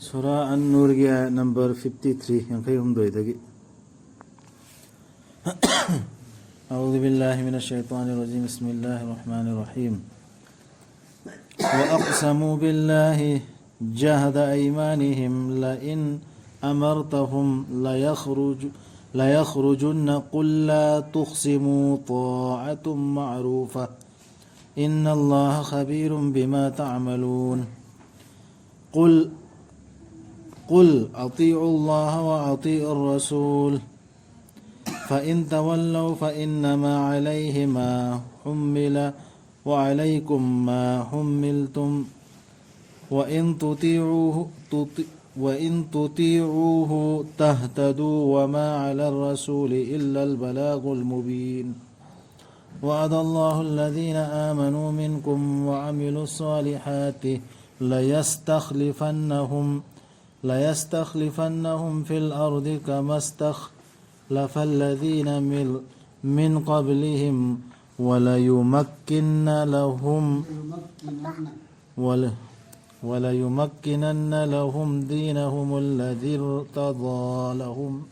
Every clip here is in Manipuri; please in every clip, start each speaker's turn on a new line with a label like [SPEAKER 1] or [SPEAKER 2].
[SPEAKER 1] Surah An-Nur number 53 ينخي هم دويدقي أعوذ بالله من الشيطان الرجيم بسم الله الرحمن الرحيم وأقسموا بالله جهد أيمانهم لئن أمرتهم ليخرجن قل لا تقسموا طاعة معروفة إن الله خبير بما تعملون قل أطيعوا الله وأطيعوا الرسول فإن تولوا فإنما عليه ما حمل وعليكم ما حملتم وإن تطيعوه تهتدوا وما على الرسول إلا البلاغ المبين وعد الله الذين آمنوا منكم وعملوا الصالحات ليستخلفنهم في الأرض كما استخلف الذين من قبلهم وليمكنن لهم دينهم الذي ارتضى لهم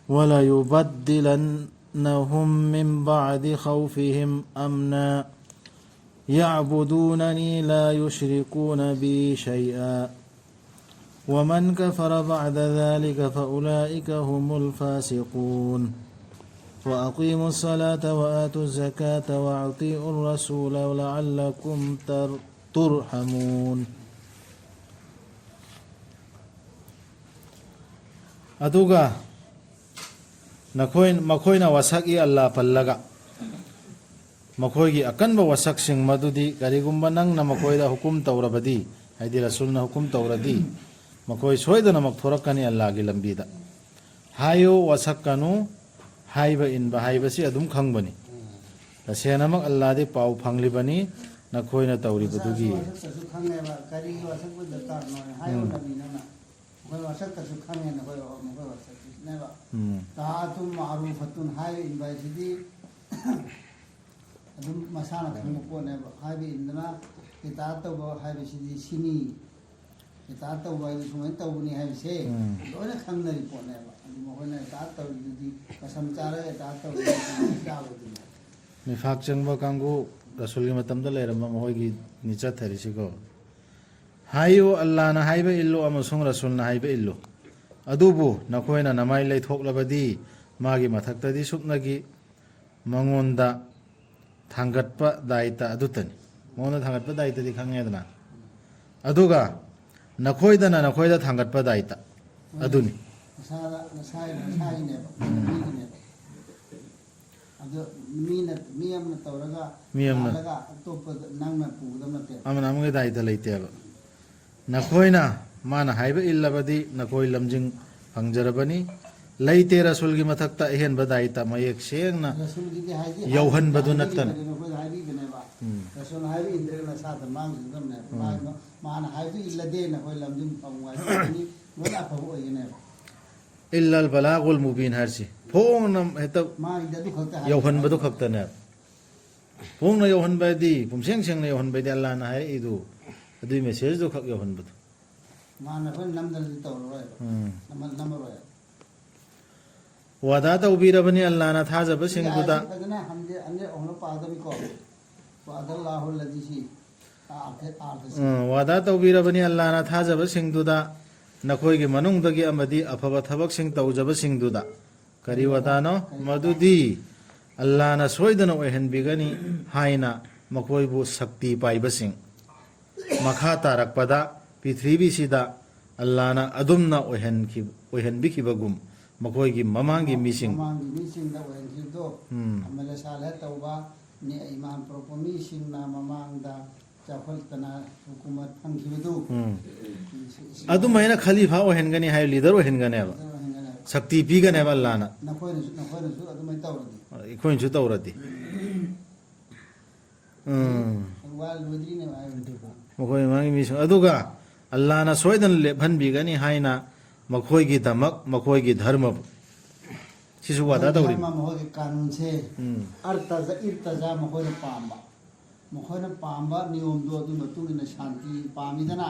[SPEAKER 1] وليبدلنهم من بعد خوفهم أمنا يعبدونني لا يشركون بي شيئا ومن كفر بعد ذلك فأولئك هم الفاسقون وأقيموا الصلاة وآتوا الزكاة وأطيعوا الرسول لعلكم ترحمون أدوغا مكوين وسقي الله فلغا مكويغي أكنب وسق سين مدودي كريغومبا نꯪꯅ مكويدا حكم توربدي هيدي رسولنا حكم توردي مكوي سويدنا مكثوركني الله گي لمبيدا هايو وسقكنو هايبا إن بهايبسي أدوم خंगबनी तसेनमक अल्लाह दे पाव फंगलिबनी नखोइना तौरी बदुगी
[SPEAKER 2] करी वसक बद दरकार न हाय नबी नना कोई वसक कसु खंगे न कोई वसक नेबा तातुम मारूफतुन हाय इन बायसिदी अदुम मसाना खंग को नेबा हाय इनना किताब तो हाय बिसिदी सिनी किताब तो बाय सुमन तौनी हाय से लोने खंगनरी को नेबा अदुम होने किताब तो दी कसम चारे किताब तो चाबदी
[SPEAKER 1] मिफाक चंगबा कांगु रसूल के मतमदा लेरम मोहगी निचा थरिसिको हायो अल्लाह ना हाइबे इल्लो अमसुंग रसूल ना हाइबे इल्लो अदुबु नखोइना नमाइ लैथोकलबदी मागी मथक्तदी सुकनगी मंगोंदा थांगतपा दायिता अदुतनी मोना थांगतपा दायितादी खंगेदना अदुगा नखोइदा थांगतपा दायिता अदुनी
[SPEAKER 2] नसाई ने अदो मी अमना तौरगा लगा तोप नंगना पुगदम नते
[SPEAKER 1] अमना अमगे दायिता लैतेबा नखोइना माना हाइबे इल्लबदी नखोइ लमजिंग फंगजरबनी लैते रसूल की मथक्ता एहन बदायिता मयेक सेंगना
[SPEAKER 2] रसूल की हाइदी
[SPEAKER 1] यौहन बदु नतन
[SPEAKER 2] हाइदी बनेबा रसूल हाइदी इंद्रना साथ मांग जम ने माना हाइदी इल्लदे न कोइ लमजिंग फंगवाई नि वला फबो ओयने
[SPEAKER 1] इल्ला अल बलागुल मुबीन हरसी फोंगनम हेत यौहन बदु खक्तने फोंगना यौहन बदी पुमसेंग सेंगना यौहन बदी अल्लाह ना है इदु अदुई मेसेज दु खक यौहन बदु
[SPEAKER 2] माना कोइ नमदल तौरय नमरोय
[SPEAKER 1] वादा तौबीरबनी अल्लाह ना थाजब सिंगुदा
[SPEAKER 2] अदना हमदे अन्य ओनो पादमी को वादल्लाहु लजीसी
[SPEAKER 1] वादा तौबीरबनी अल्लाह ना थाजब सिंगुदा नखोइगी मनुंगदगी अमदी अफबा थबक सिंग तौजब सिंगुदा करी वदानो मदुदी अल्लाह ना सोइदना ओहनबिगनी हाइना मखोइबु शक्ति पाइबसिंग मखा तारकपदा पृथ्वी सिदा अल्लाह ना अदुमना ओहनबिखिबगुम मखोइगी ममांगी मिसिंग
[SPEAKER 2] दा ओहनखिदो अमले साले तौबा नि ईमान प्रोपोमी सिंगना ममांगदा चाफलतना हुकूमत फंखिबदु
[SPEAKER 1] अदुमैना खलीफा ओहनगनी हाय लीडर ओहनगने शक्ति पीगने अल्लाह ना
[SPEAKER 2] नखोइनसु अदुमै तौरदी
[SPEAKER 1] इखोइनसु तौरदी
[SPEAKER 2] वाल वदीने
[SPEAKER 1] मखोइ मांगी मिसिंग अदुगा अल्लाह ना सोइदन लेभनबिगनी हायना मखोइगी दमक मखोइगी धर्म सिसु वादा तौरी
[SPEAKER 2] मखोइगी कानून से इर्तजा मखोइना पाम्बा मखोइना पाम्बा नियम दो अदु मतुगिना शांति पामिदना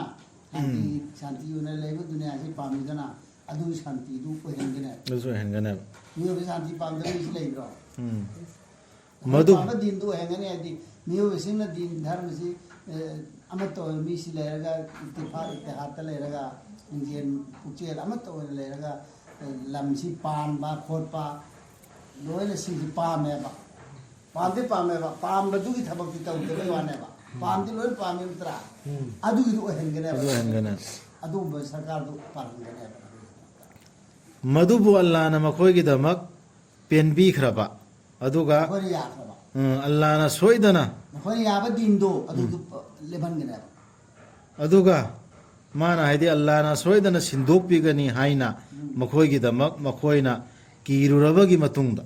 [SPEAKER 2] ꯁꯥꯟꯇꯤ ꯑꯣꯏꯅ ꯂꯩꯕ ꯗꯨꯅꯤꯌꯥꯁꯤ ꯄꯥꯝꯃꯤꯗꯅ ꯑꯗꯨꯒꯤ ꯁꯥꯟꯇꯤꯗꯨ ꯑꯣꯏꯍꯟꯒꯅꯦ
[SPEAKER 1] ꯑꯗꯨꯁꯨ ꯑꯣꯏꯍꯟꯒꯅꯦꯕ
[SPEAKER 2] ꯃꯤꯑꯣꯏꯕ ꯁꯥꯟꯇꯤ ꯄꯥꯝꯗꯕ ꯃꯤꯁꯤ ꯂꯩꯕ꯭ꯔꯣ
[SPEAKER 1] ꯃꯗꯨ
[SPEAKER 2] ꯄꯥꯝꯕ ꯗꯤꯟꯗꯨ ꯑꯣꯏꯍꯟꯒꯅꯤ ꯍꯥꯏꯗꯤ ꯃꯤꯑꯣꯏꯕꯁꯤꯡꯅ ꯗꯤꯟ ꯙꯔꯃꯁꯤ ꯑꯃꯠꯇ ꯑꯣꯏꯕ ꯃꯤꯁꯤ ꯂꯩꯔꯒ ꯏꯇꯤꯍꯥꯗꯇ ꯂꯩꯔꯒ ꯂꯤꯡꯖꯦꯜ ꯄꯨꯛꯆꯦꯜ ꯑꯃꯠꯇ ꯑꯣꯏꯅ ꯂꯩꯔꯒ ꯂꯝꯁꯤ ꯄꯥꯟꯕ ꯈꯣꯠꯄ ꯂꯣꯏꯅ ꯁꯤꯡꯁꯤ ꯄꯥꯝꯃꯦꯕ ꯄꯥꯝꯃꯦꯕ ꯄꯥꯝꯕꯗꯨꯒꯤ ꯊꯕꯛꯇꯤ ꯇꯧꯗꯕꯩ ꯋꯥꯅꯦꯕ ꯄꯥꯝꯗꯤ ꯂꯣꯏꯅ ꯄꯥꯝꯃꯦ ꯅꯠꯇ꯭ꯔꯥ ꯑꯗꯨꯒꯤꯗꯨ ꯑꯣꯏꯍꯟꯒꯅꯦꯕ ꯑꯗꯨꯒꯨꯝꯕ ꯁꯔꯀꯥꯔꯗꯨ ꯄꯥꯜꯍꯟꯒꯅꯦꯕ
[SPEAKER 1] ꯃꯗꯨꯕꯨ ꯑꯜꯂꯥꯍꯅ ꯃꯈꯣꯏꯒꯤꯗꯃꯛ ꯄꯦꯟꯕꯤꯈ꯭ꯔꯕ ꯑꯗꯨꯒ
[SPEAKER 2] ꯑꯩꯈꯣꯏꯅ ꯌꯥꯈ꯭ꯔꯕ
[SPEAKER 1] ꯑꯜꯂꯥꯍꯅ ꯁꯣꯏꯗꯅ
[SPEAKER 2] ꯃꯈꯣꯏꯅ ꯌꯥꯕ ꯗꯤꯟꯗꯣ ꯑꯗꯨꯗꯨ ꯂꯦꯞꯍꯟꯒꯅꯦꯕ
[SPEAKER 1] ꯑꯗꯨꯒ ꯃꯥꯅ ꯍꯥꯏꯗꯤ ꯑꯜꯂꯥꯍꯅ ꯁꯣꯏꯗꯅ ꯁꯤꯟꯗꯣꯛꯄꯤꯒꯅꯤ ꯍꯥꯏꯅ ꯃꯈꯣꯏꯒꯤꯗꯃꯛ ꯃꯈꯣꯏꯅ ꯀꯤꯔꯨꯔꯕꯒꯤ ꯃꯇꯨꯡꯗ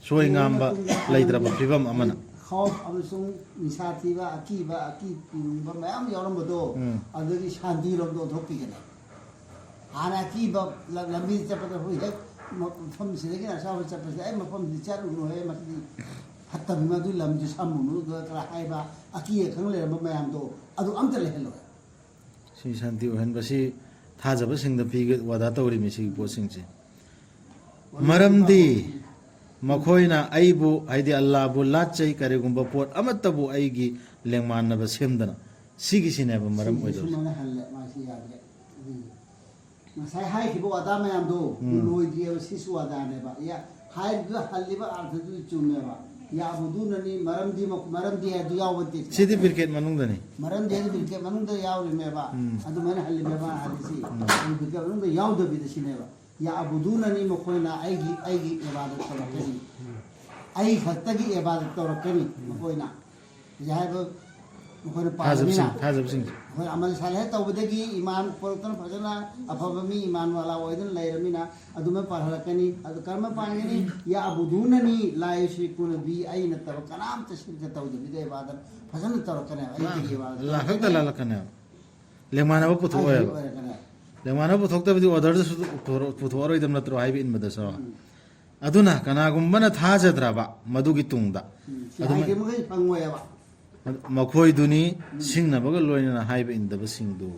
[SPEAKER 1] ꯁꯣꯏ ꯉꯥꯝꯕ ꯂꯩꯇ꯭ꯔꯕ ꯐꯤꯕꯝ ꯑꯃꯅ
[SPEAKER 2] ꯈꯥꯎꯐ ꯑꯃꯁꯨꯡ ꯅꯤꯁꯥ ꯊꯤꯕ ꯑꯀꯤꯕ ꯑꯀꯤꯕ ꯃꯌꯥꯝ ꯌꯥꯎꯔꯝꯕꯗꯣ ꯑꯗꯨꯗꯒꯤ ꯁꯥꯟꯇꯤꯔꯣꯝꯗ ꯑꯣꯟꯊꯣꯛꯄꯤꯒꯅꯦ ꯍꯥꯟꯅ ꯑꯀꯤꯕ ꯂꯝꯕꯤ ꯆꯠꯄꯗ ꯍꯣꯏ ꯍꯦꯛ ꯃꯐꯝꯁꯤꯗꯒꯤ ꯑꯁꯥꯕ ꯆꯠꯄꯁꯤꯗ ꯑꯩ ꯃꯐꯝꯁꯤ ꯆꯠꯂꯨꯅꯨꯍꯦ ꯃꯁꯤꯗꯤ ꯐꯠꯇꯕꯅꯤ ꯑꯗꯨ ꯂꯝꯁꯤ ꯁꯝꯃꯨꯅꯨ ꯈꯔ ꯍꯥꯏꯕ ꯑꯀꯤ ꯑꯈꯪ ꯂꯩꯔꯝꯕ ꯃꯌꯥꯝꯗꯣ ꯑꯗꯨ ꯑꯝꯇ ꯂꯩꯍꯜꯂꯣꯏ
[SPEAKER 1] ꯁꯤ ꯁꯥꯟꯇꯤ ꯑꯣꯏꯍꯟꯕꯁꯤ ꯊꯥꯖꯕꯁꯤꯡꯗ ꯄꯤꯒ ꯋꯥꯗꯥ ꯇꯧꯔꯤꯃꯤ ꯁꯤꯒꯤ ꯄꯣꯠꯁꯤꯡꯁꯦ ꯃꯔꯝꯗꯤ ꯃꯈꯣꯏꯅ ꯑꯩꯕꯨ ꯍꯥꯏꯗꯤ ꯑꯜꯂꯥꯍꯕꯨ ꯂꯥꯠꯆꯩ ꯀꯔꯤꯒꯨꯝꯕ ꯄꯣꯠ ꯑꯃꯠꯇꯕꯨ ꯑꯩꯒꯤ ꯂꯦꯡꯃꯥꯟꯅꯕ ꯁꯦꯝꯗꯅ ꯁꯤꯒꯤꯁꯤꯅꯦꯕ ꯃꯔꯝ ꯑꯣꯏꯗꯕꯁꯦ
[SPEAKER 2] ꯁꯨꯃꯥꯏꯅ ꯍꯜꯂꯦ ꯃꯥꯁꯤ ꯌꯥꯗ꯭ꯔꯦ ꯉꯁꯥꯏ ꯍꯥꯏꯈꯤꯕ ꯋꯥꯗꯥ ꯃꯌꯥꯝꯗꯣ ꯂꯣꯏꯗ꯭ꯔꯤꯑꯕ ꯁꯤꯁꯨ ꯋꯥꯗꯥꯅꯦꯕ ꯍꯥꯏꯔꯤꯕ ꯍꯜꯂꯤꯕ ꯑꯥꯔꯊꯗꯨ ꯆꯨꯝꯃꯦꯕ ꯌꯥꯕꯨꯗꯨꯅꯅꯤ ꯃꯔꯝꯗꯤ ꯍꯥꯏꯗꯨ ꯌꯥꯎꯕ ꯅꯠꯇꯦ
[SPEAKER 1] ꯁꯤꯗꯤ ꯕꯤꯔꯀꯦꯠ ꯃꯅꯨꯡꯗꯅꯤ
[SPEAKER 2] ꯃꯔꯝꯗꯤ ꯍꯥꯏꯗꯤ ꯕꯤꯔꯀꯦꯠ ꯃꯅꯨꯡꯗ ꯌꯥꯎꯔꯤꯃꯦꯕ ꯑꯗꯨꯃꯥꯏꯅ ꯍꯜꯂꯤꯃꯦꯕ ꯍꯥꯏꯔꯤꯁꯤ ꯕꯤꯔꯀꯦꯠ ꯃꯅꯨꯡꯗ ꯌꯥꯎꯗꯕꯤꯗ ꯁꯤꯅꯦꯕ ꯌꯥꯕꯨꯗꯨꯅꯅꯤ ꯃꯈꯣꯏꯅ ꯑꯩꯒꯤ ꯏꯕꯥꯗꯠ ꯇꯧꯔꯛꯀꯅꯤ ꯑꯩ ꯈꯛꯇꯒꯤ ꯏꯕꯥꯗꯠ ꯇꯧꯔꯛꯀꯅꯤ ꯃꯈꯣꯏꯅ ꯍꯥꯏꯕ ꯃꯈꯣꯏꯅ ꯄꯥꯜꯂꯕꯅꯤꯅ
[SPEAKER 1] ꯊꯥꯖꯕꯁꯤꯡꯁꯦ
[SPEAKER 2] ꯑꯩꯈꯣꯏ ꯑꯃꯜ ꯁꯥꯂꯦꯍ ꯇꯧꯕꯗꯒꯤ ꯏꯃꯥꯟ ꯄꯣꯔꯛꯇꯅ ꯐꯖꯅ ꯑꯐꯕ ꯃꯤ ꯏꯃꯥꯟ ꯋꯥꯂꯥ ꯑꯣꯏꯗꯅ ꯂꯩꯔꯕꯅꯤ나 ꯑꯗꯨꯃ ꯄꯥꯜꯍꯜꯂꯛꯀꯅꯤ ꯑꯗꯨ ꯀꯔꯝꯕ ꯄꯥꯟꯒꯅꯤ ꯌꯥꯕꯨꯗꯨꯅꯅꯤ ꯂꯥꯏꯁꯤ ꯀꯨꯅꯕꯤ ꯑꯩ ꯅꯠꯇꯕ ꯀꯅꯥꯝꯇ ꯁꯤꯔꯀ ꯇꯧꯗꯕꯤꯗ ꯏꯕꯥꯗꯠ ꯐꯖꯅ ꯇꯧꯔꯛꯀꯅꯦꯕ ꯑꯩꯒꯤ ꯏꯕꯥꯗꯠ
[SPEAKER 1] ꯑꯜꯂꯥꯍ ꯈꯛꯇ ꯂꯥꯜꯂꯛꯀꯅꯦꯕ ꯂꯦꯡꯃꯥꯟꯅꯕ ꯄꯨꯊꯣꯛꯑꯣꯏꯕ ꯂꯦꯡꯃꯥꯟꯅꯕ ꯄꯨꯊꯣꯛꯇꯕꯗꯤ ꯑꯣꯔꯗꯔꯗꯁꯨ ꯄꯨꯊꯣꯛꯑꯔꯣꯏꯗꯕ ꯅꯠꯇ꯭ꯔꯣ ꯍꯥꯏꯕ ꯏꯟꯕꯗꯁꯨ ꯑꯗꯨꯅ ꯀꯅꯥꯒꯨꯝꯕꯅ ꯊꯥꯖꯗ꯭ꯔꯕ ꯃꯗꯨꯒꯤ ꯇꯨꯡꯗ
[SPEAKER 2] ꯍꯥꯏꯈꯤꯕꯃꯈꯩ ꯐꯪꯉꯣꯏꯕ
[SPEAKER 1] ꯃꯈꯣꯏꯗꯨꯅꯤ ꯁꯤꯡꯅꯕꯒ ꯂꯣꯏꯅꯅ ꯍꯥꯏꯕ ꯏꯟꯗꯕꯁꯤꯡꯗꯨ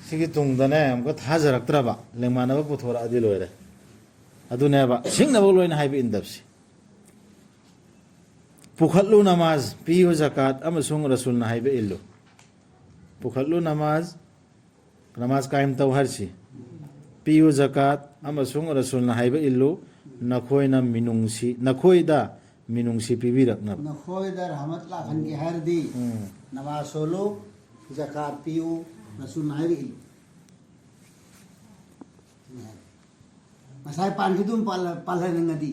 [SPEAKER 1] ꯁꯤꯒꯤ ꯇꯨꯡꯗꯅꯦ ꯑꯃꯨꯛꯀ ꯊꯥꯖꯔꯛꯇ꯭ꯔꯕ ꯂꯦꯡꯃꯥꯟꯅꯕ ꯄꯨꯊꯣꯔꯛꯑꯗꯤ ꯂꯣꯏꯔꯦ ꯑꯗꯨꯅꯦꯕ ꯁꯤꯡꯅꯕ ꯂꯣꯏꯅ ꯍꯥꯏꯕ ꯏꯟꯗꯕꯁꯤ ꯄꯨꯈꯠꯂꯨ ꯅꯃꯥꯖ ꯄꯤꯌꯨ ꯖꯀꯥꯠ ꯑꯃꯁꯨꯡ ꯔꯁꯨꯜꯅ ꯍꯥꯏꯕ ꯏꯜꯂꯨ ꯄꯨꯈꯠꯂꯨ ꯅꯃꯥꯖ ꯀꯥꯏꯝ ꯇꯧ ꯍꯥꯏꯔꯁꯤ ꯄꯤꯌꯨ ꯖꯀꯥꯠ ꯑꯃꯁꯨꯡ ꯔꯁꯨꯜꯅ ꯍꯥꯏꯕ ꯏꯜꯂꯨ ꯅꯈꯣꯏꯗ ꯃꯤꯅꯨꯡꯁꯤ ꯄꯤꯕꯤꯔꯛꯅꯕ
[SPEAKER 2] ꯅꯈꯣꯏꯗ ꯔꯍꯃꯠ ꯂꯥꯛꯍꯟꯒꯦ ꯍꯥꯏꯔꯗꯤ ꯅꯃꯥꯖ ꯁꯣꯜꯂꯨ ꯖꯀꯥꯠ ꯄꯤꯌꯨ ꯔꯁꯨꯜꯅ ꯍꯥꯏꯕ ꯏꯜꯂꯨ ꯉꯁꯥꯏ ꯄꯥꯟꯈꯤꯗꯨꯝ ꯄꯥꯜꯍꯟꯅꯤꯡꯉꯗꯤ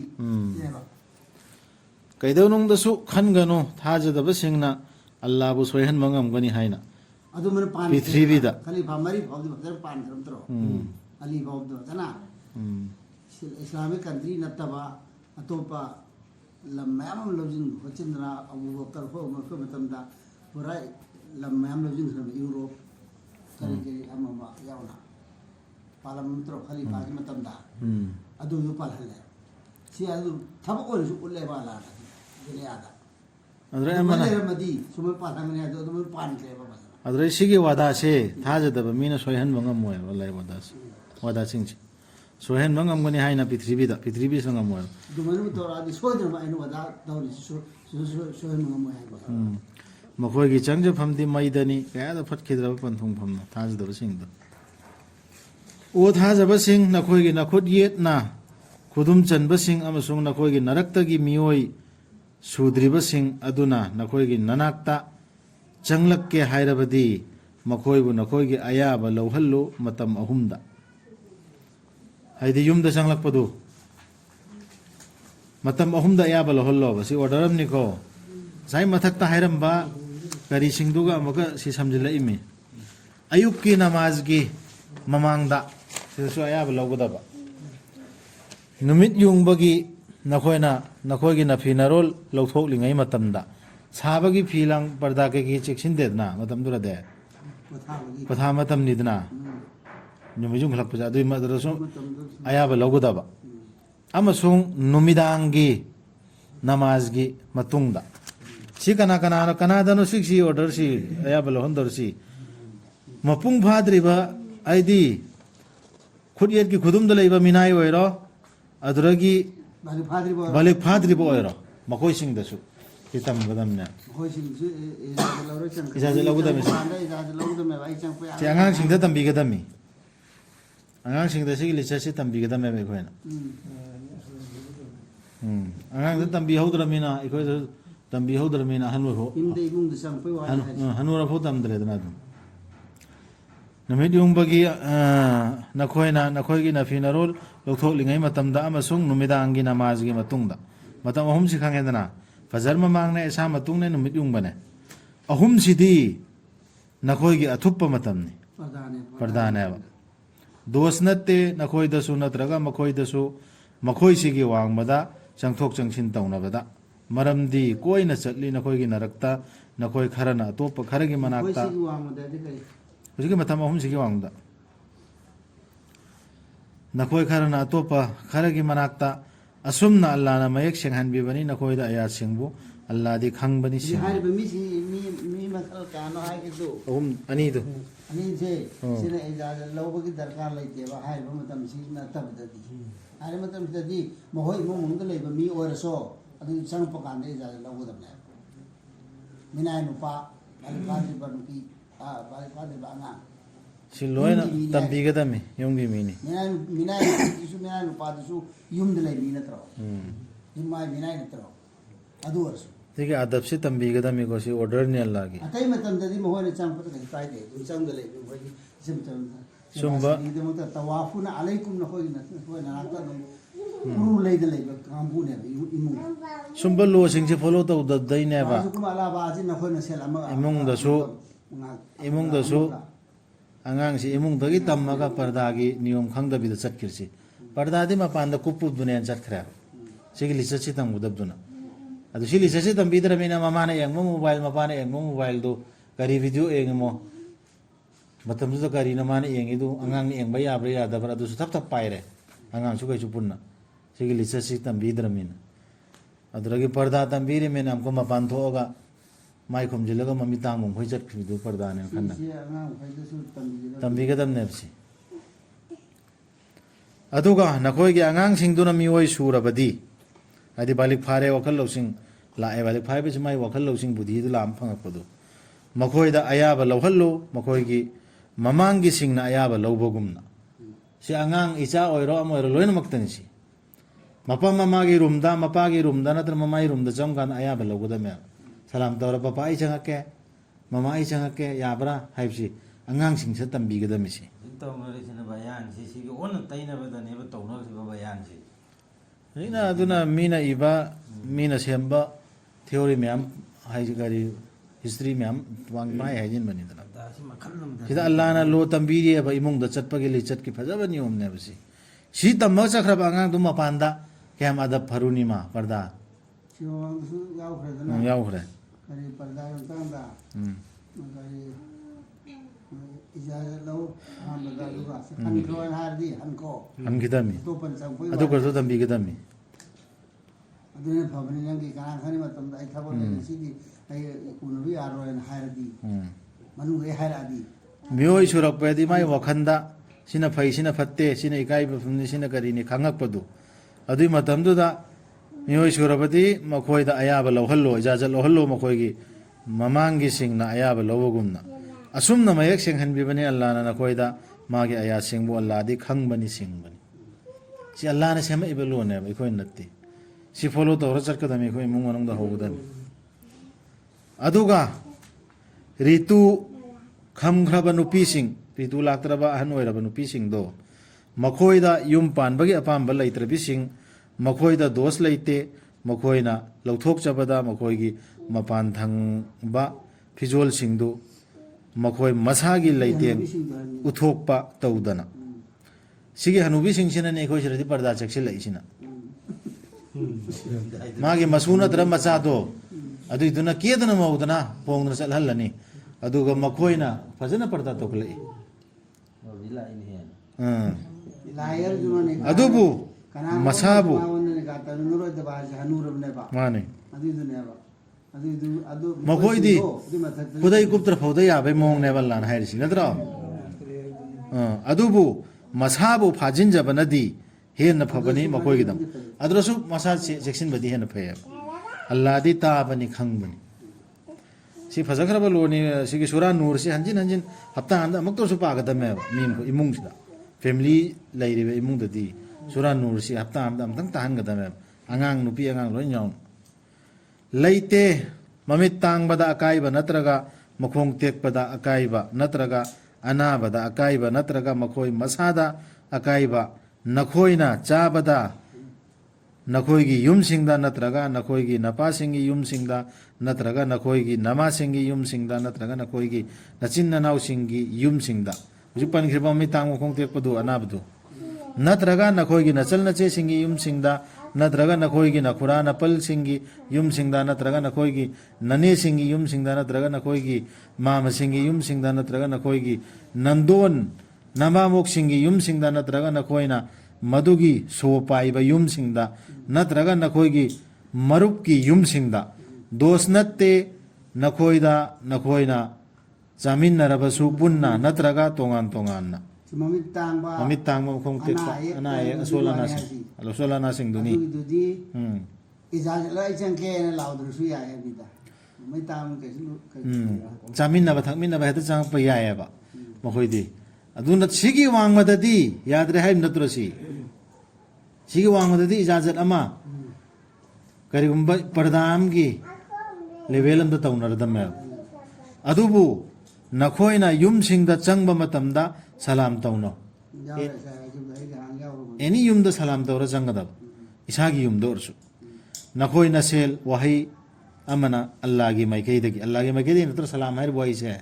[SPEAKER 1] ꯀꯩꯗꯧꯅꯨꯡꯗꯁꯨ ꯈꯟꯒꯅꯨ ꯊꯥꯖꯗꯕꯁꯤꯡꯅ ꯑꯜꯂꯥꯍꯕꯨ ꯁꯣꯏꯍꯟꯕ ꯉꯝꯒꯅꯤ ꯍꯥꯏꯅ
[SPEAKER 2] ꯑꯗꯨꯃꯥꯏꯅ
[SPEAKER 1] ꯄ꯭ꯔꯤꯊꯤꯕꯤꯗ
[SPEAKER 2] ꯈꯂꯤꯐꯥ ꯃꯔꯤ ꯐꯥꯎꯗꯤ ꯐꯖꯅ ꯄꯥꯟꯈ꯭ꯔꯕ ꯑꯂꯤ ꯐꯥꯎꯗ ꯐꯖꯅ ꯏꯁꯂꯥꯃꯤꯛ ꯀꯟꯇ꯭ꯔꯤ ꯅꯠꯇꯕ ꯑꯇꯣꯞꯄ ꯂꯝ ꯃꯌꯥꯝ ꯑꯃ ꯂꯧꯁꯤꯟ ꯈꯣꯠꯆꯤꯟꯗꯅ ꯑꯕꯨꯕꯀꯔ ꯍꯣꯏ ꯃꯇꯝꯗ ꯄꯨꯔꯥ ꯂꯝ ꯃꯌꯥꯝ ꯂꯧꯁꯤꯟꯈ꯭ꯔꯕ ꯌꯨꯔꯣꯞ ꯀꯔꯤ ꯑꯃ ꯌꯥꯎꯅ ꯄꯥꯜꯂꯝ ꯅꯠꯇ꯭ꯔꯣ ꯈꯂꯤꯐꯥꯒꯤ ꯃꯇꯝꯗ ꯑꯗꯨꯁꯨ ꯄꯥꯜꯍꯜꯂꯦ ꯁꯤ ꯑꯗꯨ ꯊꯕꯛ ꯑꯣꯏꯅꯁꯨ ꯎꯠꯂꯦꯕ ꯑꯜꯂꯥꯍꯅ ꯗꯨꯅꯤꯌꯥꯗ ꯂꯩꯔꯝꯃꯗꯤ ꯁꯨꯃꯥꯏꯅ ꯄꯥꯜꯍꯟꯒꯅꯤ ꯍꯥꯏꯗꯣ ꯑꯗꯨꯃꯥꯏꯅ ꯄꯥꯟꯈ꯭ꯔꯦꯕ ꯐꯖꯅ
[SPEAKER 1] ꯑꯗꯨꯗꯩ ꯁꯤꯒꯤ ꯋꯥꯗꯥꯁꯦ ꯊꯥꯖꯗꯕ ꯃꯤꯅ ꯁꯣꯏꯍꯟꯕ ꯉꯝꯃꯣꯏꯕ ꯑꯜꯂꯥꯍꯒꯤ ꯋꯥꯗꯥꯁꯤꯡꯁꯦ ꯁꯣꯏꯍꯟꯕ ꯉꯝꯒꯅꯤ ꯍꯥꯏꯅ ꯄ꯭ꯔꯤꯊꯤꯕꯤꯁꯨ ꯉꯝꯃꯣꯏꯕ
[SPEAKER 2] ꯑꯗꯨꯃꯥꯏꯅ ꯇꯧꯔꯛꯑꯗꯤ ꯁꯣꯏꯗꯅꯕ ꯑꯩꯅ ꯋꯥꯗꯥ ꯇꯧꯔꯤꯁꯤ ꯁꯣꯏꯍꯟꯕ ꯉꯝꯃꯣꯏ ꯍꯥꯏꯕ
[SPEAKER 1] ꯃꯈꯣꯏꯒꯤ ꯆꯪꯖꯐꯝꯗꯤ ꯃꯩꯗꯅꯤ ꯀꯌꯥꯗ ꯐꯠꯈꯤꯗ꯭ꯔꯕ ꯄꯟꯊꯨꯡꯐꯝꯅ ꯊꯥꯖꯗꯕꯁꯤꯡꯗꯣ ꯑꯣ ꯊꯥꯖꯕꯁꯤꯡ ꯅꯈꯣꯏꯒꯤ ꯅꯈꯨꯠ ꯌꯦꯠꯅ ꯈꯨꯗꯨꯝ ꯆꯟꯕꯁꯤꯡ ꯑꯃꯁꯨꯡ ꯅꯈꯣꯏꯒꯤ ꯅꯔꯛꯇꯒꯤ ꯃꯤꯑꯣꯏ ꯁꯨꯗ꯭ꯔꯤꯕꯁꯤꯡ ꯑꯗꯨꯅ ꯅꯈꯣꯏꯒꯤ ꯅꯅꯥꯛꯇ ꯆꯪꯂꯛꯀꯦ ꯍꯥꯏꯔꯕꯗꯤ ꯃꯈꯣꯏꯕꯨ ꯅꯈꯣꯏꯒꯤ ꯑꯌꯥꯕ ꯂꯧꯍꯜꯂꯨ ꯃꯇꯝ 3ꯗ ꯍꯥꯏꯗꯤ ꯌꯨꯝꯗ ꯆꯪꯂꯛꯄꯗꯨ ꯃꯇꯝ 3ꯗ ꯑꯌꯥꯕ ꯂꯧꯍꯜꯂꯣꯕ ꯁꯤ ꯑꯣꯔꯗꯔ ꯑꯃꯅꯤꯀꯣ ꯉꯁꯥꯏ ꯃꯊꯛꯇ ꯍꯥꯏꯔꯝꯕ ꯀꯔꯤꯁꯤꯡꯗꯨꯒ ꯑꯃꯨꯛꯀ ꯁꯤ ꯁꯝꯖꯤꯜꯂꯛꯏꯃꯤ ꯑꯌꯨꯛꯀꯤ ꯅꯃꯥꯖꯒꯤ ꯃꯃꯥꯡꯗ ꯁꯤꯗꯁꯨ ꯑꯌꯥꯕ ꯂꯧꯒꯗꯕ ꯅꯨꯃꯤꯠ ꯌꯨꯡꯕꯒꯤ ꯅꯈꯣꯏꯒꯤ ꯅꯐꯤ-ꯅꯔꯣꯜ ꯂꯧꯊꯣꯛꯂꯤꯉꯩ ꯃꯇꯝꯗ ꯁꯥꯕꯒꯤ ꯐꯤ ꯂꯥꯡ ꯄꯔꯗꯥ ꯀꯩꯀꯩ ꯆꯦꯛꯁꯤꯟꯗꯦꯗꯅ ꯃꯇꯝꯗꯨꯗꯗꯤ ꯄꯣꯊꯥ ꯃꯇꯝꯅꯤꯗꯅ ꯅꯨꯃꯤꯠ ꯌꯨꯡꯈꯠꯂꯛꯄꯁꯦ ꯑꯗꯨꯒꯤ ꯃꯇꯝꯗꯁꯨ ꯑꯌꯥꯕ ꯂꯧꯒꯗꯕ ꯑꯃꯁꯨꯡ ꯅꯨꯃꯤꯗꯥꯡꯒꯤ ꯅꯃꯥꯖꯒꯤ ꯃꯇꯨꯡꯗ si kana dano si order si aya balo hondor si mapung phadriba aidi khudiyet ki khudum da leiba minai oiro aduragi balik phadriba oiro makoi sing da su kitam gadam na isa je lagu da mi si angang sing da tambi gadam mi angang sing da si licha si tambi gadam me khoina angang da tambi hodra mina ikoi da tambi hodra mina hanur ho hanur ho tam dre da dum namit yung bagi nakhoi gi na finarol lokthok lingai matam da amasung numidang gi namaz gi matung da matam ahum si khang edana fajar mamang ne esa matung ne numit yung bane ahum sidi nakhoi gi athuppa matam ni pardane ba dos natte nakhoi da su natraga makhoi da su makhoi si gi wang bada changthok changsin tauna bada maramdi koina chatli nakhoi gi narakta nakhoi kharana top kharagi manakta hujiki matam ahum sigi wangda nakhoi kharana atopa kharagi manakta asumna allah na mayek senghan bibani nakhoi da ayat singbu allah di khangbani sing
[SPEAKER 2] mi masal kano hai kidu
[SPEAKER 1] ahum ani do
[SPEAKER 2] ani se sine ijazat lawbagi darkar laite ba hai ba matam si na tabdadi hai matam dadi mohoi mo mung da leiba mi oraso adu sang pakan de ijazat lawbudam ne minai nupa alfadi banuki
[SPEAKER 1] si loina tambi gadami yongi mini
[SPEAKER 2] minai isu minai nupa su yum de lei mina tro yumai minai ne tro adu arsu
[SPEAKER 1] tike adab si tambi gadami ko si order ni allah gi
[SPEAKER 2] atai matam dadi mohoi ne chang pat kai tai de du chang de lei mohoi sim chang
[SPEAKER 1] sumba
[SPEAKER 2] ni de mota tawafuna alaikum na hoi na ta no lei de lei kambu ne imu
[SPEAKER 1] sumba lo sing si follow to da dai ne ba
[SPEAKER 2] kuma ala ba ji na hoi na sel ama
[SPEAKER 1] imung da su angang si imung da gi tammaga parda gi niyom khangda bi da chatkirsi parda di ma panda kupu dunen chatkra sigi li chachi tam udab duna adu si li chachi tam bidra mina mama na yang mobile ma pa na yang mobile do kari video eng mo matam su kari na mana eng idu angang eng ba ya bra ya da bra du su thap paire angang su kai chu punna sigi li chachi tam bidra mina adragi parda tam biri mina amko ma pan thoga mai khom jilaga mami tangmung khoi chat khidu parda ne khanna tambi ga dam nepsi aduga nakhoi gi angang sing duna mi oi surabadi adi balik phare wakhal losing la e balik phai be mai wakhal losing budhi du lam phang padu makhoi da ayaba lohhallo makhoi gi mamang gi sing na ayaba lobogumna si angang icha oiro amoiro loina maktani si mapa mama gi rumda mapa gi rumda natra mamai rumda jamgan ayaba logodame salam tawra papa ai changake mama ai changake yabra haibsi angang sing sa tambi ga damisi
[SPEAKER 3] to mari sina bayan si si on taina ba dane ba tawna si ba bayan si
[SPEAKER 1] ina aduna mina iba mina semba theory myam hai gari history myam wang mai hajin bani dana
[SPEAKER 3] da si makhan nam da
[SPEAKER 1] sida allah na lo tambi ri ba imung da chat pagi li chat ki phajaba ni om ne basi si tamma chakra ba angang dum panda kyam adab pharuni ma parda
[SPEAKER 2] siwang su yau khredana
[SPEAKER 1] yau khre
[SPEAKER 2] kari parda yung tanda kari ijazat law hamda luga han ko hardi han ko
[SPEAKER 1] am gidami
[SPEAKER 2] to pan sang poi
[SPEAKER 1] adu karto tambi gidami
[SPEAKER 2] adune phabani yang ki kana khani matam ai thabo ne si di ai kuno bi aro en hardi manu ge haradi
[SPEAKER 1] mioi surak pedi mai wakhanda sina phai sina phatte sina ikai ba phumni sina kari ni khangak padu adui matam du da mioi surabadi makhoi da ayaba lohhallo ijazat lohhallo makhoi gi mamangi sing na ayaba lowogumna asumna mayek sing hanbi bani allah na nakoi da magi aya sing bu allah di khang bani sing bani si allah na sema ibelu ne ikoi natti si follow to rachar ka dami ikoi mung anong da hogudan aduga ritu kham khraba nupi sing ritu laktraba han oiraba nupi sing do makhoi da yum pan bagi apam bal laitrabi sing makhoi da dos leite makhoi na lauthok chabada makhoi gi mapan thang ba fizol singdu makhoi masagi leite uthok pa taudana sigi hanubi sing sina ne khoi siradi parda chakse laisina magi masuna dra macha do adu iduna kedana maudana pongna sal halani aduga makhoi na fazana parda toklai
[SPEAKER 3] bila ini ya
[SPEAKER 2] layar jumane
[SPEAKER 1] adubu masabu
[SPEAKER 2] ne gata nuro de ba hanurab ne ba
[SPEAKER 1] mane
[SPEAKER 2] adi ne ba
[SPEAKER 1] ꯃꯈꯣꯏꯗꯤ ꯈꯨꯗꯩ ꯀꯨꯞꯇ꯭ꯔ ꯐꯥꯎꯗ ꯌꯥꯕꯩ ꯃꯑꯣꯡꯅꯦꯕ ꯑꯜꯂꯥꯍꯅ ꯍꯥꯏꯔꯤꯁꯤ ꯅꯠꯇ꯭ꯔꯣ ꯑꯗꯨꯕꯨ ꯃꯁꯥꯕꯨ ꯐꯥꯖꯤꯟꯖꯕꯅꯗꯤ ꯍꯦꯟꯅ ꯐꯕꯅꯤ ꯃꯈꯣꯏꯒꯤꯗꯝ ꯑꯗꯨꯔꯁꯨ ꯃꯁా ꯆꯦꯛꯁꯤꯟꯕꯗꯤ ꯍꯦꯟꯅ ꯐꯩꯌꯦꯕ ꯑꯜꯂꯥꯍꯗꯤ ꯇꯥꯕꯅꯤ ꯈꯪꯕꯅꯤ ꯁꯤ ꯐꯖꯈ꯭ꯔꯕ ꯂꯣꯟꯅꯤ ꯁꯤꯒꯤ ꯁꯨꯔꯥ ꯅꯨꯔꯁꯤ ꯍꯟꯖꯤꯟ ꯍꯟꯖꯤꯟ ꯍꯞꯇꯥ ꯑꯃꯗ ꯑꯃꯨꯛꯇꯁꯨ ꯄꯥꯒꯗꯕꯅꯦꯕ ꯃꯤ ꯏꯃꯨꯡꯁꯤꯗ ꯐꯦꯃꯤꯂꯤ ꯂꯩꯔꯤꯕ ꯏꯃꯨꯡꯗꯗꯤ ꯁꯨꯔꯥ ꯅꯨꯔꯁꯤ ꯍꯞꯇꯥ ꯑꯃꯗ ꯑꯃꯨꯛꯇꯪ ꯇꯥꯍꯟꯒꯗꯕꯅꯦꯕ ꯑꯉꯥꯡ ꯅꯨꯄꯤ ꯑꯉꯥꯡ ꯂꯣꯏ ꯌꯥꯎꯅ ꯂꯩꯇꯦ ꯃꯃꯤꯠ ꯇꯥꯡꯕꯗ ꯑꯀꯥꯏꯕ ꯅꯠꯇ꯭ꯔꯒ ꯃꯈꯣꯡ ꯇꯦꯛꯄꯗ ꯑꯀꯥꯏꯕ ꯅꯠꯇ꯭ꯔꯒ ꯑꯅꯥꯕꯗ ꯑꯀꯥꯏꯕ ꯅꯠꯇ꯭ꯔꯒ ꯃꯈꯣꯏ ꯃꯁꯥꯗ ꯑꯀꯥꯏꯕ ꯅꯈꯣꯏꯅ ꯆꯥꯕꯗ नखोईगी युमसिंगदा नत्रगा नखोईगी नपासिंगी युमसिंगदा नत्रगा नखोईगी नमासिंगी युमसिंगदा नत्रगा नखोईगी नचिन ननाउसिंगी युमसिंगदा हुजु पनखिबा मि तांगो खोंगतेकपदु अनाबदु नत्रगा नखोईगी नचल नचेसिंगी युमसिंगदा नत्रगा नखोईगी नखुरा नपलसिंगी युमसिंगदा नत्रगा नखोईगी ननेसिंगी युमसिंगदा नत्रगा नखोईगी मामसिंगी युमसिंगदा नत्रगा नखोईगी नंदोन नमामोक्सिंगी युमसिंगदा नत्रगा नखोईना मधुगी सोपाइब युमसिंगदा नत्रगा नखोईगी मरुपकी युमसिंगदा दोष नत्ते नखोईदा नखोईना चामिन्नरबसु पुन्ना नत्रगा तोंगान तोंगानना ममित तांबा मखोंग तेकपा अनाय असोलाना सिंग दुनी
[SPEAKER 2] इजाजत लाइचन के न लाउद्रसु याय बिदा ममित तांग केसु
[SPEAKER 1] चामिन्नबा थकमिन्नबा हेता चांगपा यायबा मखोईदी अदुना सिगी वांगमददी याद्रे हाय नत्रसी सिगी वांगमददी इजाजत अमा करिगुंबा पर्दामगी लेवल अमदा तौनरदमे अदुबु नखोइना युमसिंगदा चंगबा मतमदा सलाम तौनो एनी युमदा सलाम तौरा चंगदब इसागी युमदा ओरसु नखोइना सेल वही अमना अल्लाहगी माइकैदगी नत्र सलाम हायर वही से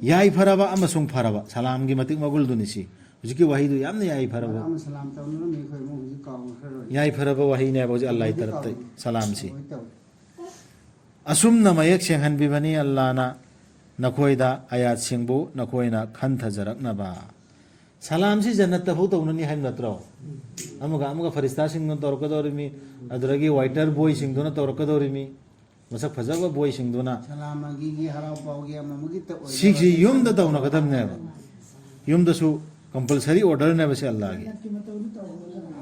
[SPEAKER 1] याई फरबा अमसुंग फरबा सलाम की मतिक मगुल दुनिसी हुजिकी वही दु यामने याई फरबा
[SPEAKER 2] सलाम तौनो मे खोय मो हुजि काव खरो
[SPEAKER 1] याई फरबा वही ने बोज अल्लाह तरफ ते सलाम सी असुम न मयक सेंहन बिबनी अल्लाह ना नखोइदा आयात सिंबु नखोइना खंथा जरकनबा सलाम सी जन्नत तफु तौननी हाय नत्रो अमुगा फरिस्ता सिंग तौरकदोरिमी अदरगी वाइटर बॉय सिंग दोना तौरकदोरिमी मसक फजबा बॉय सिंग दोना
[SPEAKER 2] सलामगी गी हराव पावगी अममुगी त
[SPEAKER 1] सिक्सी युमदा तौना कदमने युमदसु कंपलसरी ऑर्डर ने बसे अल्लाह की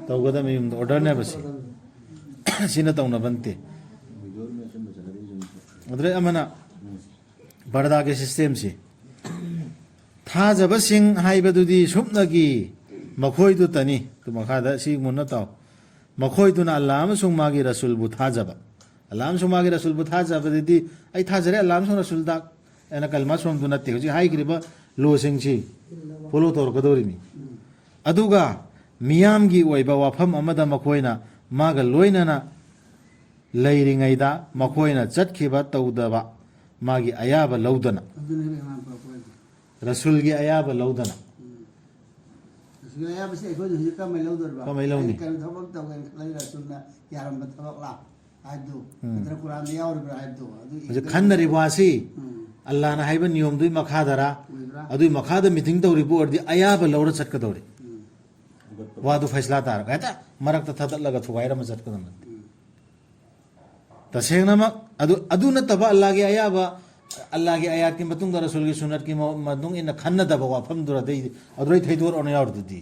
[SPEAKER 1] तौगदम युमदा ऑर्डर ने बसे सिना तौना बनते अदरे अमना बरदा के सिस्टम से थाजबा सिंग हाइबदुदी सुपनगी मखोइदु तनी तो मखादा सि मुन्ना ताव मखोइदुना अल्लाह अमसुंग मागी रसूल बु थाजबा अल्लाह अमसुंग मागी रसूल बु थाजबदि आई थाजरे अल्लाह अमसुंग रसूल दा एना कलमा सोम दुना ते हुजि हाइग्रिबा लो सिंगसी फॉलो तौर कदोरिमी अदुगा मियामगी ओइबा वाफम अमदा मखोइना मागा लोइनना लैरिङैदा मखोइना चटखिबा तौदबा मागी अयाबा लौदना रसूल की अयाबा लौदना
[SPEAKER 2] अयाबा से खोज हुजि का लौदरबा
[SPEAKER 1] कमै लौनी
[SPEAKER 2] कन थबक तौगन खलै रसूलना यारम थबक ला हाइदु इधर कुरान यावरबा हाइदु
[SPEAKER 1] मुझे खन्नरि वासी अल्लाह ना हाइबा नियम दुई मखादरा अदुई मखादा मीटिंग तौरिबो अर्दि अयाबा लौरा चटकदौरि वादु फैसला तार कहता मरकता थदलगा थुगाइरा म चटकदम तसेंगनमा अदु नतबा अल्लाह की अयाबा अल्लाह की आयात की मतुंग रसूल की सुन्नत की मतुंग इन खन्नदबा वाफम दुरा दे अदुरै थैदोर ओन यावरदुदी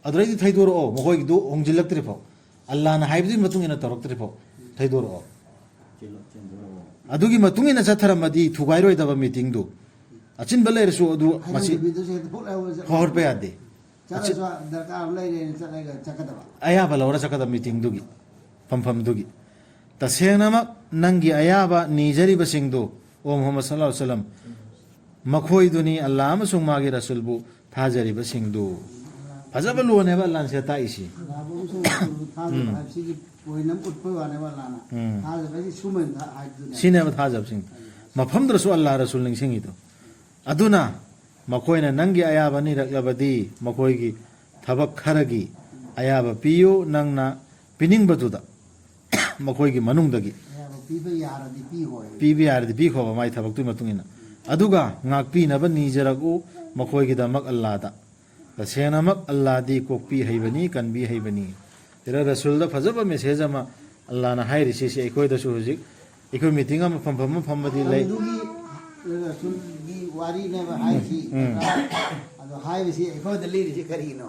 [SPEAKER 1] अदुरै थैदोर ओ मखोय दु होंजिलक्त्रि फो अल्लाह ना हाइबदि मतुंग इन तौरक्त्रि फो थैदोर ओ अदुगी मतुंग इन चथरमदि थुगाइरोइदबा मीटिंग दु अचिन बलेरसु अदु मसी होर पे आदे
[SPEAKER 2] चला दरकार लैरे चलेगा चकदबा
[SPEAKER 1] अयाबा लौरा चकदा मीटिंग दुगी फम दुगी तसेंगनमक नंगी अयाबा नीजरिबा सिंगदो ओ मुहम्मद सल्लल्लाहु अलैहि वसल्लम मखोइदुनी अल्लाह अमसुंग मागी रसूलबु थाजरिबा सिंगदो फजबा लोनेबा अल्लाह से ताइसी सिनेबा थाजब सिंग मफमद्रसु अल्लाह रसूल निंसिंगिदो अदुना मखोइना नंगी अयाबा निरक्लबदी मखोइगी थबक खरगी अयाबा पियो नंगना पिनिंगबदुदा मखोइगी मनुंगदगी पीबा यारदि पीखोबा माइ थबक्तुई मतुंगिना अदुगा ngakpinaba nijaragu मखोइगी दमक अल्लाहदा तसेनमक अल्लाहदी कोकपी हैबनी कनबी हैबनी तेरा रसूल दा फजबा मेसेज अमा अल्लाह ना हाइरिसि से एकोइदसु हुजिक ꯑꯩꯈꯣꯏ ꯃꯤꯇꯤꯡ ꯑꯃ ꯐꯝꯕꯗꯤ ꯂꯩ
[SPEAKER 2] ꯑꯗꯨꯒꯤ ꯔꯁꯨꯜꯒꯤ ꯋꯥꯔꯤꯅꯦꯕ ꯍꯥꯏꯁꯤ ꯑꯗꯣ ꯍꯥꯏꯕꯁꯤ ꯑꯩꯈꯣꯏꯗ ꯂꯤꯔꯤꯁꯤ ꯀꯔꯤꯅꯣ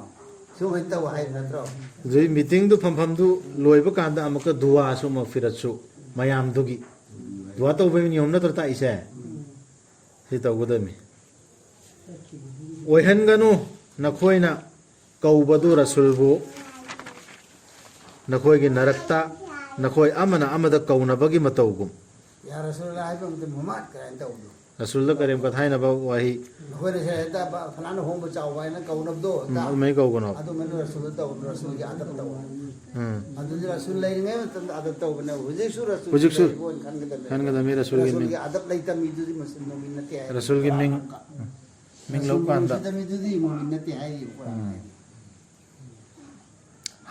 [SPEAKER 2] ꯁꯨꯃꯥꯏꯅ ꯇꯧ ꯍꯥꯏꯕ ꯅꯠꯇ꯭ꯔꯣ
[SPEAKER 1] ꯑꯗꯨꯏ ꯃꯤꯇꯤꯡꯗꯨ ꯐꯝꯐꯝꯗꯨ ꯂꯣꯏꯕ ꯀꯥꯟꯗ ꯑꯃꯨꯛꯀ ꯗꯨꯋꯥꯁꯨ ꯑꯃꯨꯛ ꯐꯤꯔꯠꯁꯨ ꯃꯌꯥꯝꯗꯨꯒꯤ ꯗꯨꯋꯥ ꯇꯧꯕꯒꯤ ꯅꯤꯌꯣꯝ ꯅꯠꯇ꯭ꯔ ꯇꯥꯛꯏꯁꯦ ꯁꯤ ꯇꯧꯒꯗꯕꯅꯤ ꯑꯣꯏꯍꯟꯒꯅꯨ ꯅꯈꯣꯏꯅ ꯀꯧꯕꯗꯨ ꯔꯁꯨꯜꯕꯨ ꯅꯈꯣꯏꯒꯤ ꯅꯔꯛꯇ ꯅꯈꯣꯏ ꯑꯃꯅ ꯑꯃꯗ ꯀꯧꯅꯕꯒꯤ ꯃꯇꯧꯒꯨꯝ
[SPEAKER 2] ꯌꯥ ꯔꯁꯨꯜ ꯍꯥꯏꯕ ꯃꯇꯝ ꯃꯃꯥꯠ ꯀꯥꯏꯅ ꯇꯧꯕꯗꯣ
[SPEAKER 1] ꯔꯁꯨꯜꯗ ꯀꯔꯦꯝ ꯀꯊꯥꯏꯅꯕ ꯋꯥꯍꯩ
[SPEAKER 2] ꯑꯩꯈꯣꯏꯅ ꯁꯦ ꯐꯂꯥꯅ ꯍꯣꯡꯕ ꯆꯥꯎꯕ ꯍꯥꯏꯅ ꯀꯧꯅꯕꯗꯣ
[SPEAKER 1] ꯑꯗꯨꯃꯥꯏꯅ ꯀꯧꯒꯅꯣ
[SPEAKER 2] ꯑꯗꯨꯃꯥꯏꯅ ꯔꯁꯨꯜꯗ ꯇꯧꯕ ꯔꯁꯨꯜꯒꯤ ꯑꯗꯞ ꯇꯧꯕ ꯑꯗꯨꯗꯤ ꯔꯁꯨꯜ ꯂꯩꯔꯤꯉꯩ ꯃꯇꯝꯗ ꯑꯗꯞ ꯇꯧꯕꯅꯦ ꯍꯧꯖꯤꯛꯁꯨ ꯔꯁꯨꯜ
[SPEAKER 1] ꯍꯧꯖꯤꯛꯁꯨ
[SPEAKER 2] ꯈꯟꯒꯗꯕꯅꯦ
[SPEAKER 1] ꯈꯟꯒꯗꯕꯅꯤ ꯔꯁꯨꯜꯒꯤ ꯃꯤꯡ
[SPEAKER 2] ꯑꯗꯞ ꯂꯩꯇ ꯃꯤꯗꯨꯗꯤ ꯃꯨꯁꯂꯤꯝ ꯃꯨꯃꯤꯟ ꯅꯠꯇꯦ ꯍꯥꯏ
[SPEAKER 1] ꯔꯁꯨꯜꯒꯤ ꯃꯤꯡ ꯂꯧꯀꯥꯟꯗ
[SPEAKER 2] ꯃꯤꯗꯨꯗꯤ ꯃꯨꯃꯤꯟ ꯅꯠꯇꯦ ꯍꯥꯏꯔꯤꯕ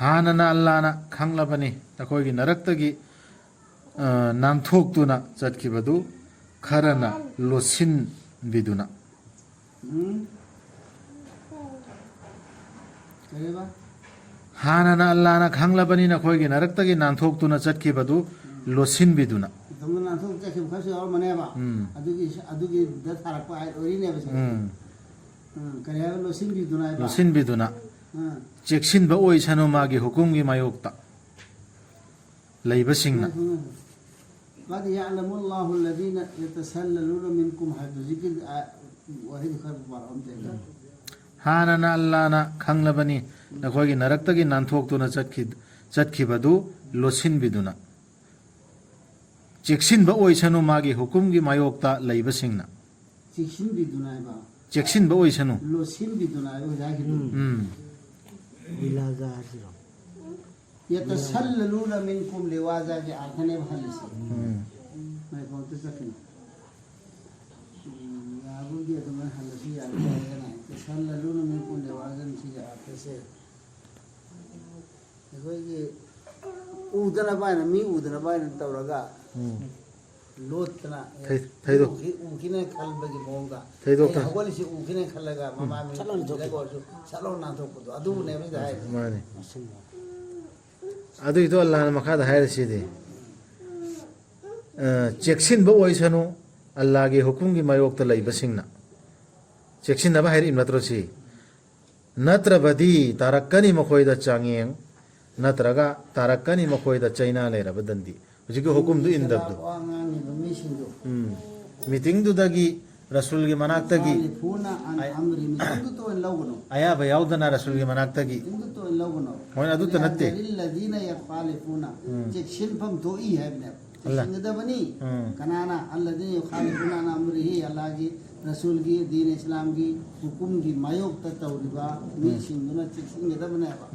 [SPEAKER 1] ꯍꯥꯟꯅꯅ ꯑꯜꯂꯥꯍꯅ ꯈꯪꯂꯕꯅꯤ ꯅꯈꯣꯏꯒꯤ ꯅꯔꯛꯇꯒꯤ ꯅꯥꯟꯊꯣꯛꯇꯨꯅ ꯆꯠꯈꯤꯕꯗꯨ ꯈꯔꯅ ꯂꯣꯠꯁꯤꯟꯕꯤꯗꯨꯅ
[SPEAKER 2] ꯀꯔꯤꯕ
[SPEAKER 1] ꯍꯥꯟꯅꯅ ꯑꯜꯂꯥꯍꯅ ꯈꯪꯂꯕꯅꯤ ꯅꯈꯣꯏꯒꯤ ꯅꯔꯛꯇꯒꯤ ꯅꯥꯟꯊꯣꯛꯇꯨꯅ ꯆꯠꯈꯤꯕꯗꯨ ꯂꯣꯠꯁꯤꯟꯕꯤꯗꯨꯅ
[SPEAKER 2] ꯃꯇꯝꯗ ꯅꯥꯟꯊꯣꯛ ꯆꯠꯈꯤꯕ ꯈꯔꯁꯨ ꯌꯥꯎꯔꯝꯃꯅꯦꯕ ꯑꯗꯨꯒꯤꯗ ꯊꯥꯔꯛꯄ ꯑꯣꯏꯔꯤꯅꯦꯕ ꯁꯤ ꯀꯔꯤ ꯍꯥꯏꯕ ꯂꯣꯠꯁꯤꯟꯕꯤꯗꯨꯅ ꯍꯥꯏꯕ
[SPEAKER 1] ꯂꯣꯠꯁꯤꯟꯕꯤꯗꯨꯅ ꯆꯦꯛꯁꯤꯟꯕ ꯑꯣꯏꯁꯅꯨ ꯃꯥꯒꯤ ꯍꯨꯀꯨꯝꯒꯤ ꯃꯥꯌꯣꯛꯇ ꯂꯩꯕꯁꯤꯡꯅ
[SPEAKER 2] قد يعلم الله الذين يتسللون منكم هذا ذكر وهي خرب بارهم تيجا
[SPEAKER 1] ꯍꯥꯟꯅꯅ ꯑꯜꯂꯥꯍꯅ ꯈꯪꯂꯕꯅꯤ ꯅꯈꯣꯏꯒꯤ ꯅꯔꯛꯇꯒꯤ ꯅꯥꯟꯊꯣꯛꯇꯨꯅ ꯆꯠꯈꯤꯕꯗꯨ ꯂꯣꯠꯁꯤꯟꯕꯤꯗꯨꯅ ꯆꯦꯛꯁꯤꯟꯕ ꯑꯣꯏꯁꯅꯨ ꯃꯥꯒꯤ ꯍꯨꯀꯨꯝꯒꯤ ꯃꯥꯌꯣꯛꯇ ꯂꯩꯕꯁꯤꯡꯅ
[SPEAKER 2] چیکشنبیدونه با
[SPEAKER 1] چेक्सिनबो ओइसनु
[SPEAKER 2] لوسینبیدونه او جاهیدو
[SPEAKER 4] بلازا هرسلو
[SPEAKER 2] يتسللون منكم لوازا في أركان بحلسي ما يكون تسكن يا أبو دي أتمنى حلسي يا أبو يتسللون منكم لوازا في أركان يقول أودنا باين مي أودنا باين تورجا لوتنا
[SPEAKER 1] ثيدو
[SPEAKER 2] وكنا خلبجي بونغا
[SPEAKER 1] ثيدو
[SPEAKER 2] أول شيء وكنا خلجا ما مي سالون ناتوكو أدو نبي ده
[SPEAKER 1] ماني ꯑꯗꯨ ꯏꯗꯣ ꯑꯜꯂꯥꯍꯅ ꯃꯈꯥꯗ ꯍꯥꯏꯔꯤꯁꯤꯗꯤ ꯆꯦꯛꯁꯤꯟꯕ ꯑꯣꯏꯁꯅꯨ ꯑꯜꯂꯥꯍꯒꯤ ꯍꯨꯀꯨꯝꯒꯤ ꯃꯥꯌꯣꯛꯇ ꯂꯩꯕꯁꯤꯡꯅ ꯆꯦꯛꯁꯤꯟꯅꯕ ꯍꯥꯏꯔꯛꯏ ꯅꯠꯇ꯭ꯔꯣ ꯁꯤ ꯅꯠꯇ꯭ꯔꯕꯗꯤ ꯇꯥꯔꯛꯀꯅꯤ ꯃꯈꯣꯏꯗ ꯆꯥꯡꯌꯦꯡ ꯅꯠꯇ꯭ꯔꯒ ꯇꯥꯔꯛꯀꯅꯤ ꯃꯈꯣꯏꯗ ꯆꯩꯅꯥ ꯂꯩꯔꯕꯗꯟꯗꯤ ꯍꯧꯖꯤꯛꯀꯤ ꯍꯨꯀꯨꯝꯗꯨ ꯏꯟꯗꯕꯗꯨ ꯃꯤꯇꯤꯡꯗꯨꯗꯒꯤ ꯔꯁꯨꯜꯒꯤ ꯃꯅꯥꯛꯇꯒꯤ ꯑꯌꯥꯕ ꯌꯥꯎꯗꯅ ꯔꯁꯨꯜꯒꯤ ꯃꯅꯥꯛꯇꯒꯤ ꯃꯣꯏꯅ ꯑꯗꯨꯇ ꯅꯠꯇꯦ
[SPEAKER 2] कनाना अल्लादीन युखालिफून अन अम्रिही अल्लाह की रसूल की दीन इस्लाम की हुकुम की मायोग तक तौरीबा मीसिंगुना चिक्सिंगदबनेबा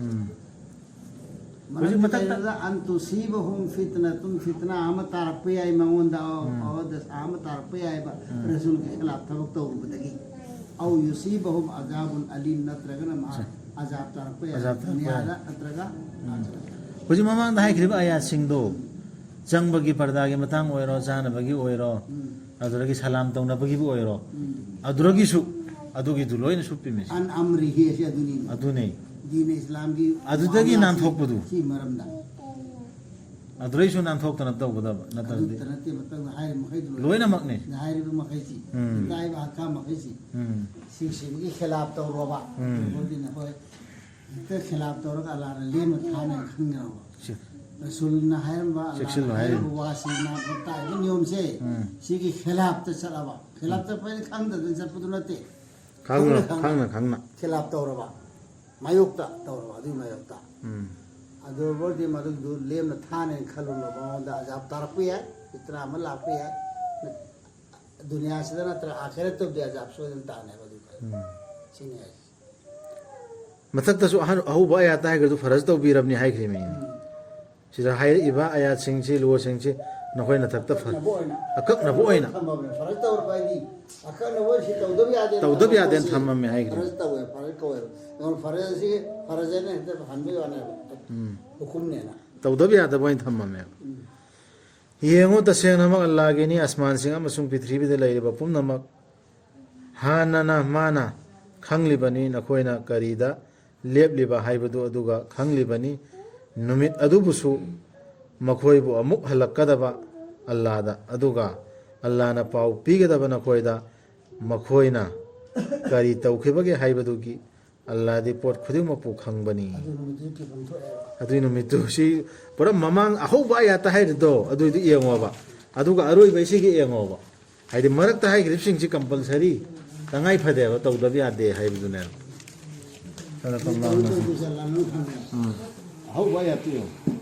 [SPEAKER 1] मुझे मतलब
[SPEAKER 2] अन तुसीबहुम फितनतुन फितना हम तारपे आई मंगोंदा और दस हम तारपे आई बा रसूल के खिलाफ तबक तौरीबदगी औ युसीबहुम अजाबुन अलीम नत्रगना मा अजाब तारपे नियादा नत्रगा
[SPEAKER 1] हुजी ममांग दाई खरिबा आयातसिंगदो चंबगी पर्दागी मतंग ओइरो जानबगी ओइरो अदुरगी सलाम तौनबगी ओइरो अदुरगीसु अदुगी दु लोइन सुपिमिस
[SPEAKER 2] अन अम्रिही से अदुनी
[SPEAKER 1] अदुने
[SPEAKER 2] दीन इस्लाम की
[SPEAKER 1] अदुदगी नांथोकपदु
[SPEAKER 2] सी मरमदा
[SPEAKER 1] अदुरैसु नांथोक्तन तौबदब नतरदि
[SPEAKER 2] तनते मतंग हाय मखैदु
[SPEAKER 1] लोइना मकने
[SPEAKER 2] हायरिबु मखैसी दाइबा हक्का मखैसी सिंगी खिलाफ तौरोबा बोलदी न होय ते खिलाफ तौरगा अल्लाह ने लेम थाने खंगना रसूलना हायरबा वासीना बता ये नियम से सिगी खिलाफ त चलाबा खिलाफ त पहिले खंगद चलपदु नते
[SPEAKER 1] खांगना
[SPEAKER 2] खिलाफ तौरबा मायुक्ता तौरबा दु मायुक्ता अदो बोलदी मदु दु लेम थाने खलुनो बांदा अजाब तरपे है इतना अमल लापे है दुनिया से ना तर आखिरत तो दे अजाब सोदन ताने बदु सिने
[SPEAKER 1] मथक्तसु अहुबा आयात हायगदु फरज तौबीरबनी हायख्रिमी सिदा हाय इबा आयात सिंगसी लो सिंगसी नखोय नथक्त फर अककनबो ओइना
[SPEAKER 2] फरज तौर पाइदी अककनबो सि
[SPEAKER 1] तौदब यादे थम्ममे हायग्रि
[SPEAKER 2] फरज तौर फरज कोय और फरज सि फरज ने त हनबे वाने हुकुम ने ना
[SPEAKER 1] तौदब यादे बोइन थम्ममे येंगो तसेंगनमक अल्लाहगिनी आसमान सिंग अमसुंग पृथ्वीदे लैरिबा पुमनमक हानना माना खंगलिबनी नखोयना करीदा लेबलिबा हाइबदु अदुगा खंगलिबनी नुमित अदुबुसु मखोयबु अमुक हलक्कदबा ꯑꯜꯂꯥꯗ ꯑꯗꯨꯒ ꯑꯜꯂꯥꯅ ꯄꯥꯎ ꯄꯤꯒꯗꯕ ꯅꯈꯣꯏꯗ ꯃꯈꯣꯏꯅ ꯀꯔꯤ ꯇꯧꯈꯤꯕꯒꯦ ꯍꯥꯏꯕꯗꯨꯒꯤ ꯑꯜꯂꯥꯗꯤ ꯄꯣꯠ ꯈꯨꯗꯤꯡꯃꯛꯄꯨ ꯈꯪꯕꯅꯤ
[SPEAKER 2] ꯑꯗꯨ ꯅꯨꯃꯤꯠꯇꯨ ꯀꯤꯐꯝ ꯊꯣꯛꯑꯦꯕ
[SPEAKER 1] ꯑꯗꯨꯏ ꯅꯨꯃꯤꯠꯇꯨ ꯁꯤ ꯄꯨꯔꯥ ꯃꯃꯥꯡ ꯑꯍꯧꯕ ꯑꯌꯥꯠꯇ ꯍꯥꯏꯔꯤꯗꯣ ꯑꯗꯨꯏꯗꯨ ꯌꯦꯡꯉꯣꯕ ꯑꯗꯨꯒ ꯑꯔꯣꯏꯕꯩꯁꯤꯒꯤ ꯌꯦꯡꯉꯣꯕ ꯍꯥꯏꯗꯤ ꯃꯔꯛꯇ ꯍꯥꯏꯈ꯭ꯔꯤꯕꯁꯤꯡꯁꯤ ꯀꯝꯄꯜꯁꯔꯤ ꯇꯉꯥꯏ ꯐꯗꯦꯕ ꯇꯧꯗꯕ ꯌꯥꯗꯦ ꯍꯥꯏꯕꯗꯨꯅꯦꯕ
[SPEAKER 2] ꯇꯧꯗꯣꯏꯁꯦ ꯑꯜꯂꯥꯅ ꯈꯪꯉꯦ
[SPEAKER 1] ꯑꯍꯧꯕ ꯑꯌꯥꯠꯇꯨ ꯌꯦꯡꯉꯣ